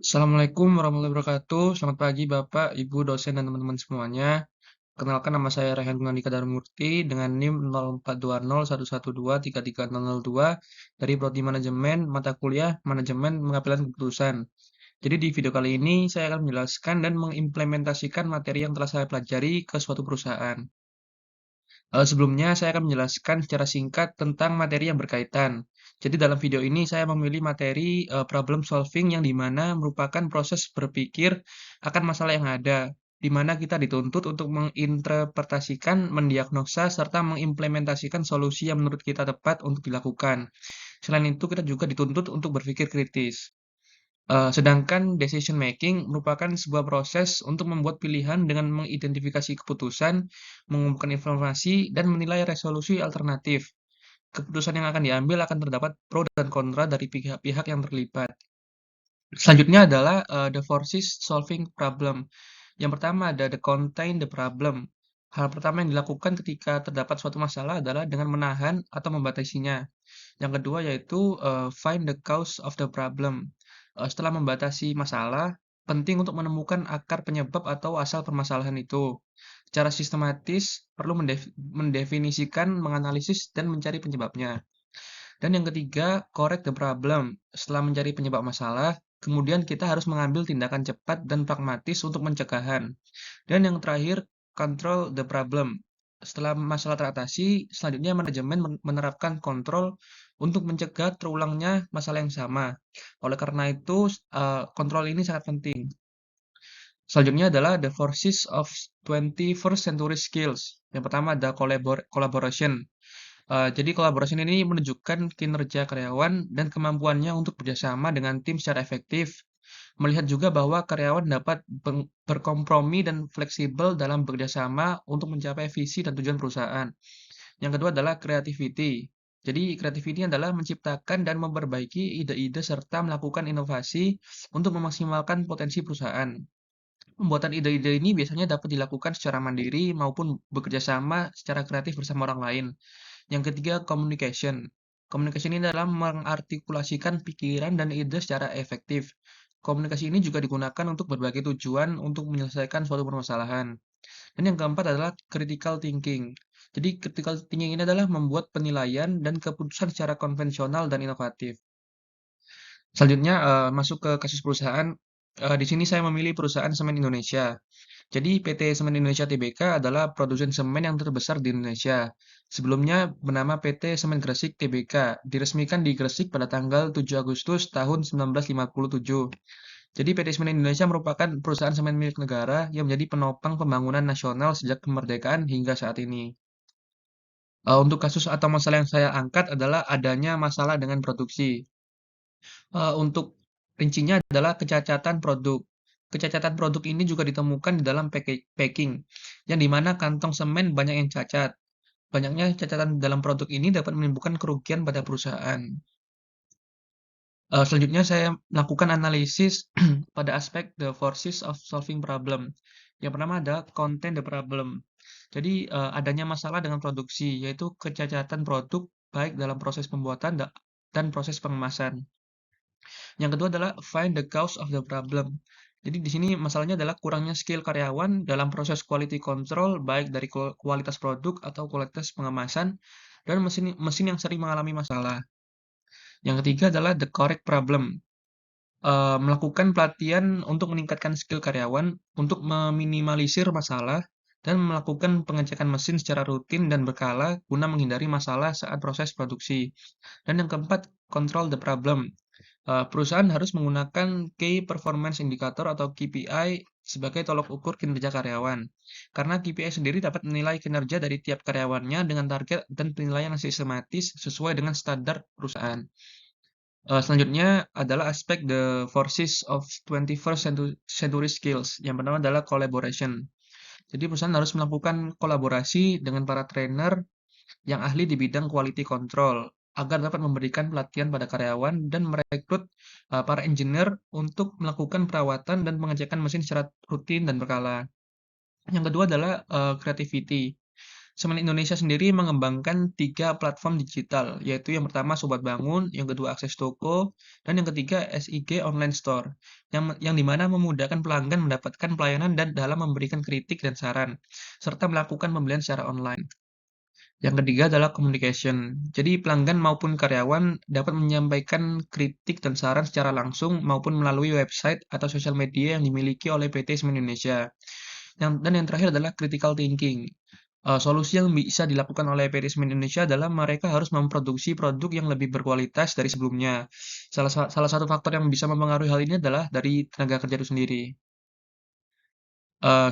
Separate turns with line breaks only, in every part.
Assalamualaikum warahmatullahi wabarakatuh. Selamat pagi Bapak, Ibu, dosen, dan teman-teman semuanya. Kenalkan nama saya Rehan Gunandika Darmurti dengan NIM 042011233002 dari Prodi Manajemen Mata Kuliah Manajemen Pengambilan Keputusan. Jadi di video kali ini saya akan menjelaskan dan mengimplementasikan materi yang telah saya pelajari ke suatu perusahaan. Sebelumnya saya akan menjelaskan secara singkat tentang materi yang berkaitan. Jadi dalam video ini saya memilih materi problem solving yang dimana merupakan proses berpikir akan masalah yang ada, di mana kita dituntut untuk menginterpretasikan, mendiagnosa, serta mengimplementasikan solusi yang menurut kita tepat untuk dilakukan. Selain itu, kita juga dituntut untuk berpikir kritis. Sedangkan decision making merupakan sebuah proses untuk membuat pilihan dengan mengidentifikasi keputusan, mengumpulkan informasi, dan menilai resolusi alternatif. Keputusan yang akan diambil akan terdapat pro dan kontra dari pihak-pihak yang terlibat. Selanjutnya adalah the forces solving problem. Yang pertama ada the contain the problem. Hal pertama yang dilakukan ketika terdapat suatu masalah adalah dengan menahan atau membatasinya. Yang kedua yaitu find the cause of the problem. Setelah membatasi masalah, penting untuk menemukan akar penyebab atau asal permasalahan itu. Secara sistematis, perlu mendefinisikan, menganalisis, dan mencari penyebabnya. Dan yang ketiga, correct the problem. Setelah mencari penyebab masalah, kemudian kita harus mengambil tindakan cepat dan pragmatis untuk pencegahan. Dan yang terakhir, control the problem. Setelah masalah teratasi, selanjutnya manajemen menerapkan kontrol untuk mencegah terulangnya masalah yang sama. Oleh karena itu, kontrol ini sangat penting. Selanjutnya adalah the forces of 21st century skills. Yang pertama ada collaboration. Jadi kolaborasi ini menunjukkan kinerja karyawan dan kemampuannya untuk bekerjasama dengan tim secara efektif. Melihat juga bahwa karyawan dapat berkompromi dan fleksibel dalam bekerjasama untuk mencapai visi dan tujuan perusahaan. Yang kedua adalah creativity. Jadi creativity adalah menciptakan dan memperbaiki ide-ide serta melakukan inovasi untuk memaksimalkan potensi perusahaan. Pembuatan ide-ide ini biasanya dapat dilakukan secara mandiri maupun bekerja sama secara kreatif bersama orang lain. Yang ketiga, communication. Komunikasi ini adalah mengartikulasikan pikiran dan ide secara efektif. Komunikasi ini juga digunakan untuk berbagai tujuan untuk menyelesaikan suatu permasalahan. Dan yang keempat adalah critical thinking. Jadi critical thinking ini adalah membuat penilaian dan keputusan secara konvensional dan inovatif. Selanjutnya masuk ke kasus perusahaan. Di sini saya memilih perusahaan semen Indonesia. Jadi PT Semen Indonesia Tbk adalah produsen semen yang terbesar di Indonesia. Sebelumnya bernama PT Semen Gresik Tbk, diresmikan di Gresik pada tanggal 7 Agustus tahun 1957. Jadi PT Semen Indonesia merupakan perusahaan semen milik negara yang menjadi penopang pembangunan nasional sejak kemerdekaan hingga saat ini. Untuk kasus atau masalah yang saya angkat adalah adanya masalah dengan produksi. Untuk rincinya adalah kecacatan produk. Kecacatan produk ini juga ditemukan di dalam packing, yang di mana kantong semen banyak yang cacat. Banyaknya cacatan dalam produk ini dapat menimbulkan kerugian pada perusahaan. Selanjutnya saya melakukan analisis pada aspek the forces of solving problem. Yang pertama ada content the problem. Jadi adanya masalah dengan produksi, yaitu kecacatan produk baik dalam proses pembuatan dan proses pengemasan. Yang kedua adalah find the cause of the problem. Jadi di sini masalahnya adalah kurangnya skill karyawan dalam proses quality control baik dari kualitas produk atau kualitas pengemasan dan mesin mesin yang sering mengalami masalah. Yang ketiga adalah the correct problem. Melakukan pelatihan untuk meningkatkan skill karyawan untuk meminimalisir masalah dan melakukan pengecekan mesin secara rutin dan berkala guna menghindari masalah saat proses produksi. Dan yang keempat, control the problem. Perusahaan harus menggunakan Key Performance Indicator atau KPI sebagai tolok ukur kinerja karyawan. Karena KPI sendiri dapat menilai kinerja dari tiap karyawannya dengan target dan penilaian yang sistematis sesuai dengan standar perusahaan. Selanjutnya adalah aspek the forces of 21st century skills. Yang pertama adalah collaboration. Jadi perusahaan harus melakukan kolaborasi dengan para trainer yang ahli di bidang quality control agar dapat memberikan pelatihan pada karyawan dan merekrut para engineer untuk melakukan perawatan dan pengecekan mesin secara rutin dan berkala. Yang kedua adalah creativity. Semen Indonesia sendiri mengembangkan 3 platform digital, yaitu yang pertama Sobat Bangun, yang kedua Akses Toko, dan yang ketiga SIG Online Store, yang di mana memudahkan pelanggan mendapatkan pelayanan dan dalam memberikan kritik dan saran, serta melakukan pembelian secara online. Yang ketiga adalah communication. Jadi pelanggan maupun karyawan dapat menyampaikan kritik dan saran secara langsung maupun melalui website atau sosial media yang dimiliki oleh PT Semen Indonesia. Dan yang terakhir adalah critical thinking. Solusi yang bisa dilakukan oleh PT Semen Indonesia adalah mereka harus memproduksi produk yang lebih berkualitas dari sebelumnya. Salah satu faktor yang bisa mempengaruhi hal ini adalah dari tenaga kerja itu sendiri.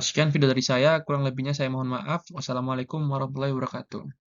Sekian video dari saya, kurang lebihnya saya mohon maaf. Wassalamualaikum warahmatullahi wabarakatuh.